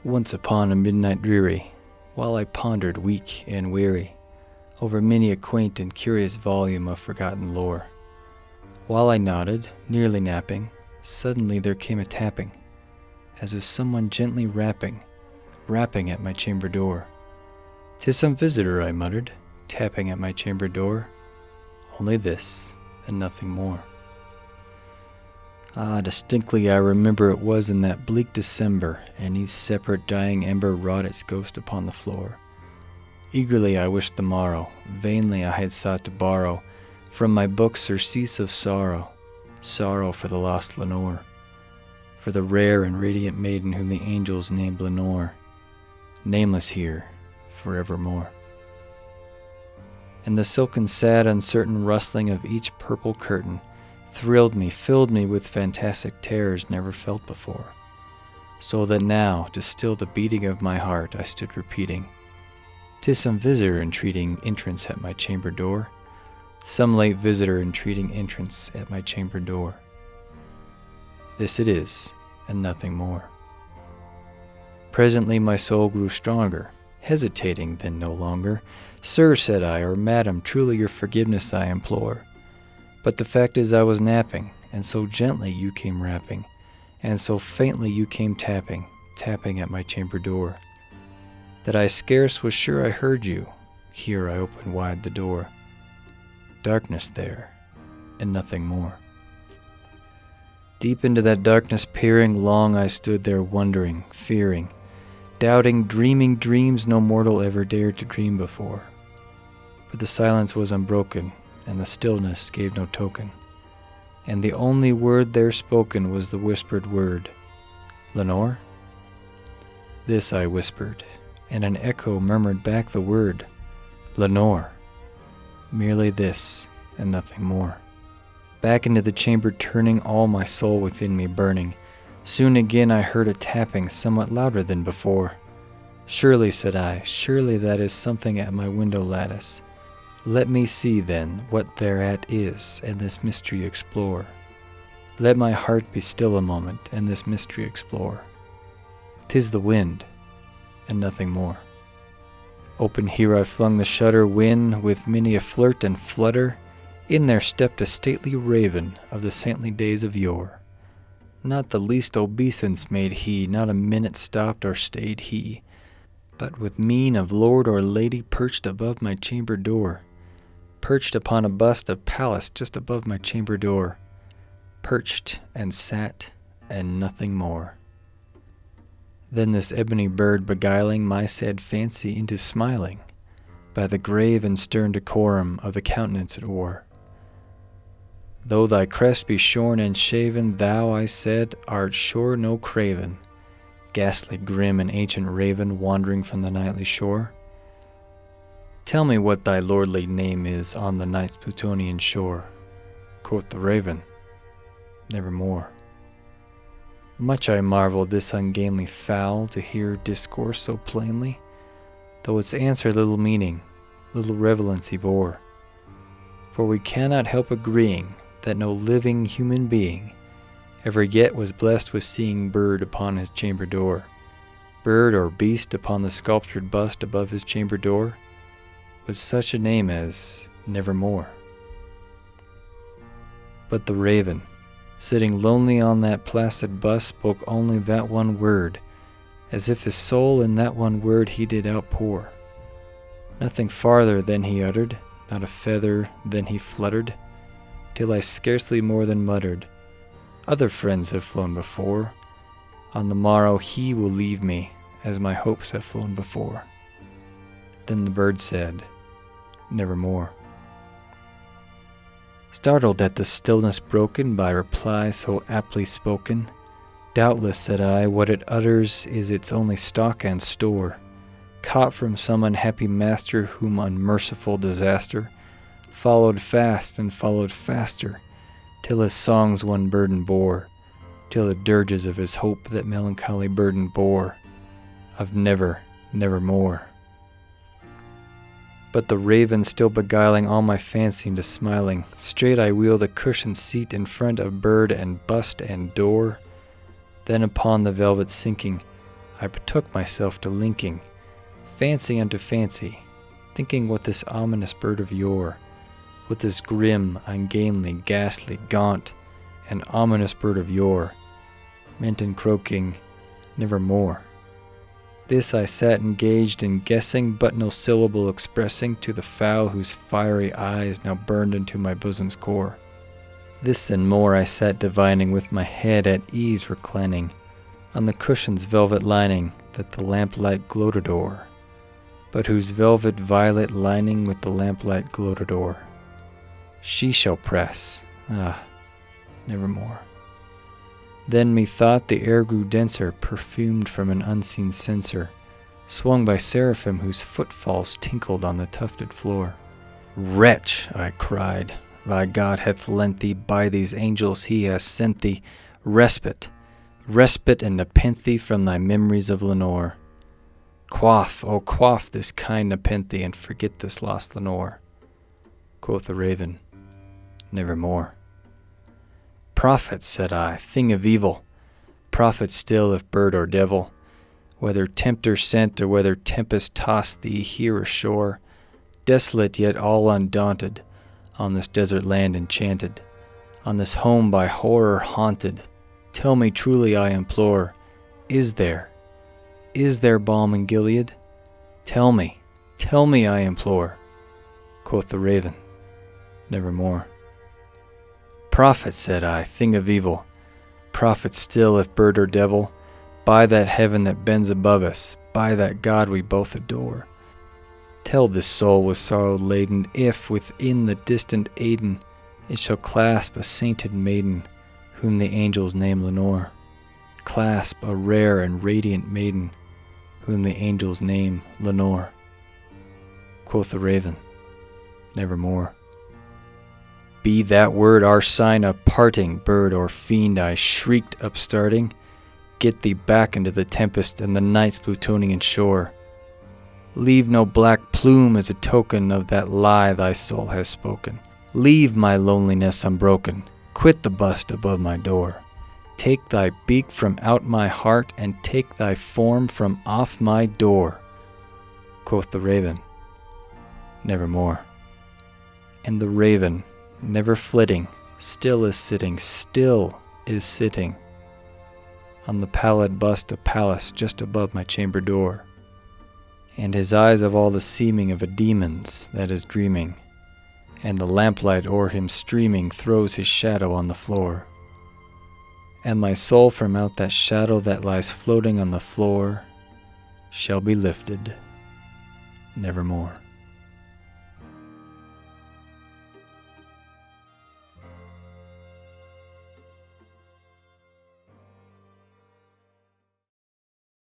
Once upon a midnight dreary, while I pondered weak and weary over many a quaint and curious volume of forgotten lore, while I nodded, nearly napping, suddenly there came a tapping, as of someone gently rapping at my chamber door. "'Tis some visitor," I muttered, tapping at my chamber door. Only this, and nothing more. Ah, distinctly I remember it was in that bleak December, and each separate dying ember wrought its ghost upon the floor. Eagerly I wished the morrow, vainly I had sought to borrow from my books surcease of sorrow, sorrow for the lost Lenore, for the rare and radiant maiden whom the angels named Lenore, nameless here forevermore. And the silken, sad, uncertain rustling of each purple curtain thrilled me, filled me with fantastic terrors never felt before, so that now, to still the beating of my heart, I stood repeating, "'Tis some visitor entreating entrance at my chamber door, some late visitor entreating entrance at my chamber door. This it is, and nothing more." Presently my soul grew stronger, hesitating then no longer. "Sir," said I, "or madam, truly your forgiveness I implore. But the fact is I was napping, and so gently you came rapping, and so faintly you came tapping at my chamber door, that I scarce was sure I heard you." Here I opened wide the door. Darkness there, and nothing more. Deep into that darkness peering, long I stood there wondering, fearing, doubting, dreaming dreams no mortal ever dared to dream before. But the silence was unbroken, and the stillness gave no token, and the only word there spoken was the whispered word, "Lenore?" This I whispered, and an echo murmured back the word, "Lenore." Merely this, and nothing more. Back into the chamber turning, all my soul within me burning, soon again I heard a tapping somewhat louder than before. "Surely," said I, "surely that is something at my window lattice. Let me see, then, what thereat is, and this mystery explore. Let my heart be still a moment, and this mystery explore. 'Tis the wind, and nothing more." Open here I flung the shutter, when, with many a flirt and flutter, in there stepped a stately raven of the saintly days of yore. Not the least obeisance made he, not a minute stopped or stayed he, but with mien of lord or lady perched above my chamber door, perched upon a bust of Pallas just above my chamber door, perched and sat, and nothing more. Then this ebony bird beguiling my sad fancy into smiling, by the grave and stern decorum of the countenance it wore. "Though thy crest be shorn and shaven, thou," I said, "art sure no craven, ghastly, grim, and ancient raven wandering from the nightly shore. Tell me what thy lordly name is on the night's Plutonian shore." Quoth the raven, "Nevermore." Much I marveled this ungainly fowl to hear discourse so plainly, though its answer little meaning, little relevancy bore. For we cannot help agreeing that no living human being ever yet was blessed with seeing bird upon his chamber door, bird or beast upon the sculptured bust above his chamber door, with such a name as Nevermore. But the raven, sitting lonely on that placid bust, spoke only that one word, as if his soul in that one word he did outpour. Nothing farther than he uttered, not a feather than he fluttered, till I scarcely more than muttered, "Other friends have flown before. On the morrow he will leave me, as my hopes have flown before." Then the bird said, "Nevermore." Startled at the stillness broken by reply so aptly spoken, "Doubtless," said I, "what it utters is its only stock and store, caught from some unhappy master whom unmerciful disaster followed fast and followed faster, till his songs one burden bore, till the dirges of his hope that melancholy burden bore, of never, nevermore." But the raven still beguiling all my fancy into smiling, straight I wheeled a cushioned seat in front of bird and bust and door. Then upon the velvet sinking, I betook myself to linking, fancy unto fancy, thinking what this ominous bird of yore, what this grim, ungainly, ghastly, gaunt, and ominous bird of yore, meant in croaking, nevermore. This I sat engaged in guessing, but no syllable expressing to the fowl whose fiery eyes now burned into my bosom's core. This and more I sat divining, with my head at ease reclining on the cushion's velvet lining that the lamplight gloated o'er, but whose velvet violet lining with the lamplight gloated o'er she shall press, nevermore. Then methought the air grew denser, perfumed from an unseen censer, swung by seraphim whose footfalls tinkled on the tufted floor. Wretch, I cried, thy God hath lent thee, by these angels he has sent thee, respite, respite and nepenthe from thy memories of Lenore. Quaff, oh quaff this kind nepenthe, and forget this lost Lenore. Quoth the raven, nevermore. Prophet, said I, thing of evil, prophet still if bird or devil, whether tempter sent or whether tempest tossed thee here ashore, desolate yet all undaunted, on this desert land enchanted, on this home by horror haunted, tell me truly I implore, is there balm in Gilead? Tell me I implore. Quoth the raven, nevermore. Prophet, said I, thing of evil, prophet still if bird or devil, by that heaven that bends above us, by that God we both adore, tell this soul with sorrow laden, if within the distant Aidenn it shall clasp a sainted maiden, whom the angels name Lenore, clasp a rare and radiant maiden, whom the angels name Lenore. Quoth the raven, nevermore. Be that word our sign of parting, bird or fiend, I shrieked upstarting. Get thee back into the tempest and the night's Plutonian shore. Leave no black plume as a token of that lie thy soul has spoken. Leave my loneliness unbroken. Quit the bust above my door. Take thy beak from out my heart, and take thy form from off my door. Quoth the raven, nevermore. And the raven, never flitting, still is sitting on the pallid bust of Pallas just above my chamber door, and his eyes have all the seeming of a demon's that is dreaming, and the lamplight o'er him streaming throws his shadow on the floor, and my soul from out that shadow that lies floating on the floor shall be lifted nevermore.